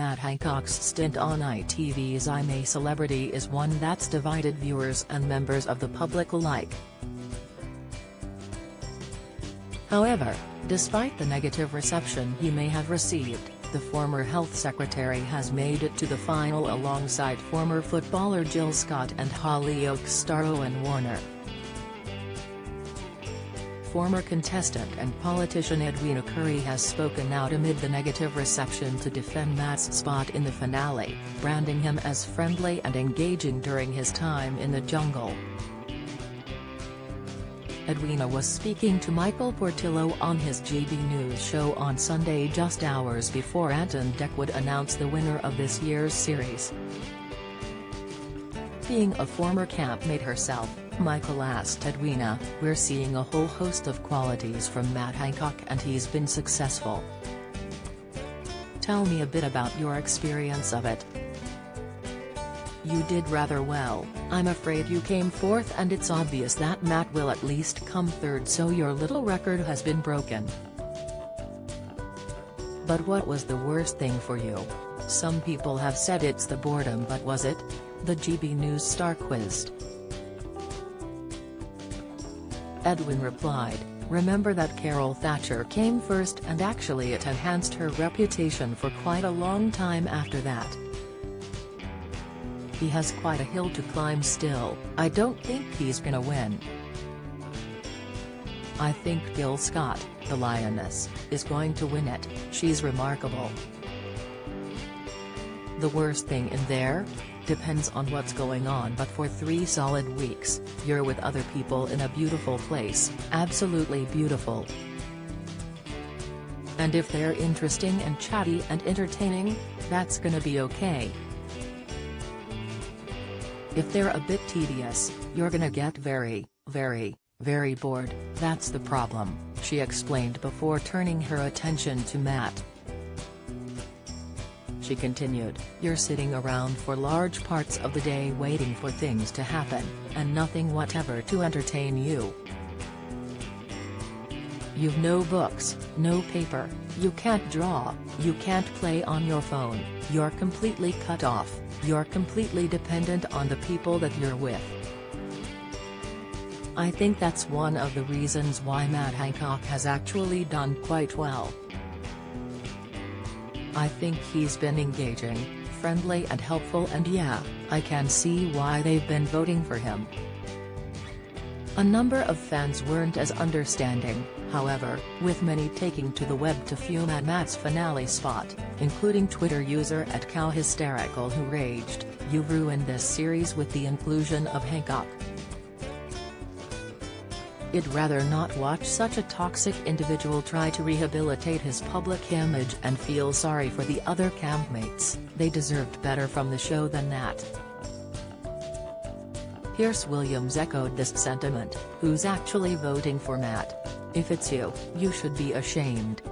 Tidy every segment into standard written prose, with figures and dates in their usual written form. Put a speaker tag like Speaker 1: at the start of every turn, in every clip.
Speaker 1: Matt Hancock's stint on ITV's I'm A Celebrity is one that's divided viewers and members of the public alike. However, despite the negative reception he may have received, the former health secretary has made it to the final alongside former footballer Jill Scott and Hollyoaks star Owen Warner. Former contestant and politician Edwina Currie has spoken out amid the negative reception to defend Matt's spot in the finale, branding him as friendly and engaging during his time in the jungle. Edwina was speaking to Michael Portillo on his GB News show on Sunday just hours before Ant and Dec would announce the winner of this year's series. Being a former campmate herself, Michael asked Edwina, "We're seeing a whole host of qualities from Matt Hancock and he's been successful. Tell me a bit about your experience of it. You did rather well. I'm afraid you came fourth and it's obvious that Matt will at least come third, so your little record has been broken. But what was the worst thing for you? Some people have said it's the boredom, but was it?" the GB News star quizzed. Edwin replied, "Remember that Carol Thatcher came first and actually it enhanced her reputation for quite a long time after that. He has quite a hill to climb still. I don't think he's gonna win. I think Jill Scott, the Lioness, is going to win it. She's remarkable. The worst thing in there? Depends on what's going on, but for 3 solid weeks, you're with other people in a beautiful place, absolutely beautiful. And if they're interesting and chatty and entertaining, that's gonna be okay. If they're a bit tedious, you're gonna get very, very, very bored. That's the problem," she explained before turning her attention to Matt. She continued, "You're sitting around for large parts of the day waiting for things to happen, and nothing whatever to entertain you. You've no books, no paper, you can't draw, you can't play on your phone, you're completely cut off, you're completely dependent on the people that you're with." I think that's one of the reasons why Matt Hancock has actually done quite well. I think he's been engaging, friendly and helpful, and yeah, I can see why they've been voting for him. A number of fans weren't as understanding, however, with many taking to the web to fume at Matt's finale spot, including Twitter user @CowHysterical, who raged, "You've ruined this series with the inclusion of Hancock. I'd rather not watch such a toxic individual try to rehabilitate his public image and feel sorry for the other campmates. They deserved better from the show than that." Pierce Williams echoed this sentiment, who's actually voting for Matt. "If it's you, you should be ashamed."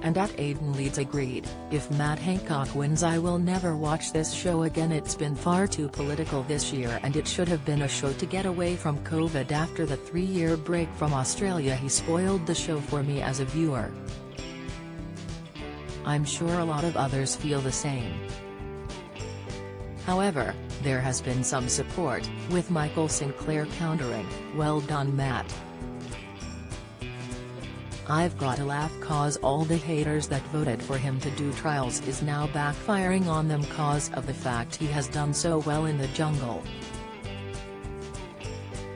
Speaker 1: And Aiden Leeds agreed, "If Matt Hancock wins I will never watch this show again. It's been far too political this year and it should have been a show to get away from COVID. After the 3-year break from Australia he spoiled the show for me as a viewer. I'm sure a lot of others feel the same." However, there has been some support, with Michael Sinclair countering, "Well done, Matt. I've got a laugh cause all the haters that voted for him to do trials is now backfiring on them cause of the fact he has done so well in the jungle.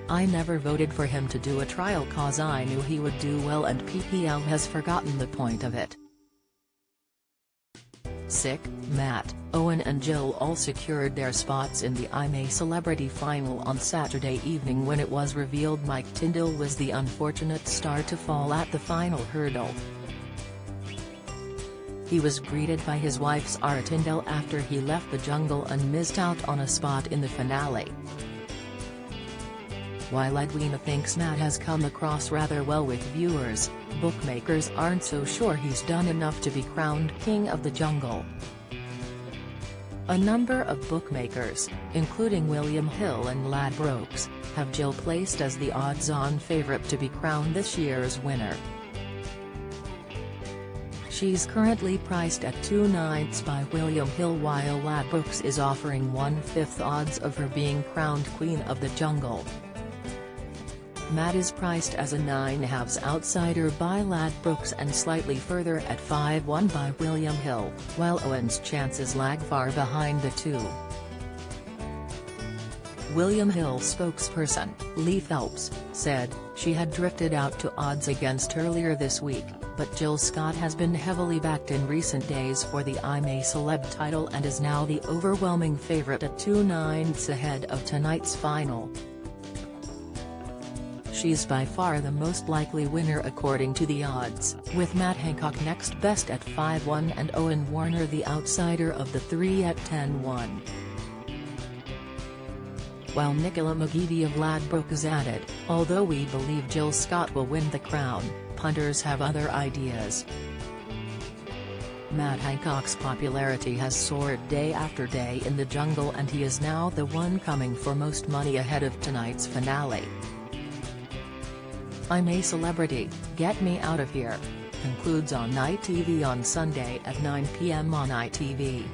Speaker 1: I never voted for him to do a trial cause I knew he would do well and PPL has forgotten the point of it." Sick, Matt, Owen and Jill all secured their spots in the I'm A Celebrity final on Saturday evening when it was revealed Mike Tindall was the unfortunate star to fall at the final hurdle. He was greeted by his wife Sarah Tindall after he left the jungle and missed out on a spot in the finale. While Edwina thinks Matt has come across rather well with viewers, bookmakers aren't so sure he's done enough to be crowned king of the jungle. A number of bookmakers, including William Hill and Ladbrokes, have Jill placed as the odds-on favourite to be crowned this year's winner. She's currently priced at 2/9 by William Hill, while Ladbrokes is offering 1/5 odds of her being crowned Queen of the Jungle. Matt is priced as a 9/2 outsider by Ladbrokes and slightly further at 5/1 by William Hill, while Owen's chances lag far behind the two. William Hill spokesperson, Lee Phelps, said, she had drifted out to odds against earlier this week, but Jill Scott has been heavily backed in recent days for the I'm A Celeb title and is now the overwhelming favourite at 2/9 ahead of tonight's final. She's by far the most likely winner according to the odds, with Matt Hancock next best at 5/1 and Owen Warner the outsider of the three at 10/1. While Nicola McGeady of Ladbrokes added, although we believe Jill Scott will win the crown, punters have other ideas. Matt Hancock's popularity has soared day after day in the jungle and he is now the one coming for most money ahead of tonight's finale. I'm a Celebrity, Get Me Out of Here concludes on ITV on Sunday at 9 p.m. on ITV.